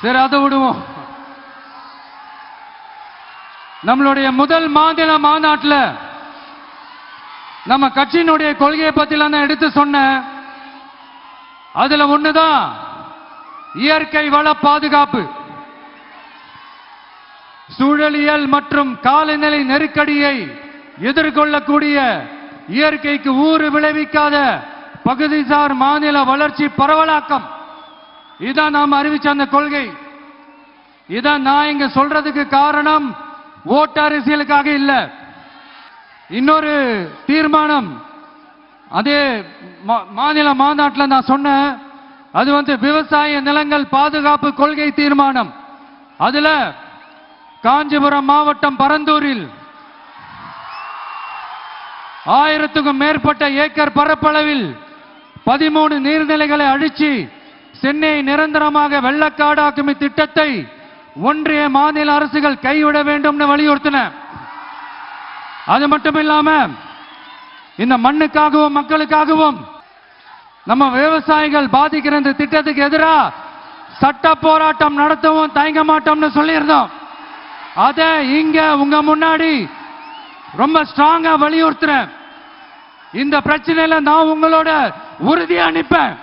சரி, அதை விடுவோம். நம்மளுடைய முதல் மாநில மாநாட்டில் நம்ம கட்சியினுடைய கொள்கையை பத்திலாம் நான் எடுத்து சொன்னேன். அதுல ஒண்ணுதான் இயற்கை வள பாதுகாப்பு. சூழலியல் மற்றும் காலநிலை நெருக்கடியை எதிர்கொள்ளக்கூடிய இயற்கைக்கு ஊறு விளைவிக்காத பகுதிசார் மாநில வளர்ச்சி பரவலாக்கம். இதான் நாம் அறிவிச்ச அந்த கொள்கை. இதான் நான் இங்க சொல்றதுக்கு காரணம் ஓட்டு அரசியலுக்காக இல்ல. இன்னொரு தீர்மானம் அதே மாநில மாநாட்டில் நான் சொன்னேன். அது விவசாய நிலங்கள் பாதுகாப்பு கொள்கை தீர்மானம். அதுல காஞ்சிபுரம் மாவட்டம் பரந்தூரில் 1000க்கும் மேற்பட்ட ஏக்கர் பரப்பளவில் 13 நீர்நிலைகளை அழிச்சு சென்னை நிரந்தரமாக வெள்ளக்காடாக்கும் திட்டத்தை ஒன்றிய மாநில அரசுகள் கைவிட வேண்டும் வலியுறுத்தின. அது மட்டும் இல்லாம இந்த மண்ணுக்காகவும் மக்களுக்காகவும் நம்ம விவசாயிகள் பாதிக்கிற இந்த திட்டத்துக்கு எதிராக சட்ட போராட்டம் நடத்தவும் தயங்க மாட்டோம்னு சொல்லியிருந்தோம். அதை இங்க உங்க முன்னாடி ரொம்ப ஸ்ட்ராங்கா வலியுறுத்துறேன். இந்த பிரச்சனையில நான் உங்களோட உறுதியா நிற்பேன்.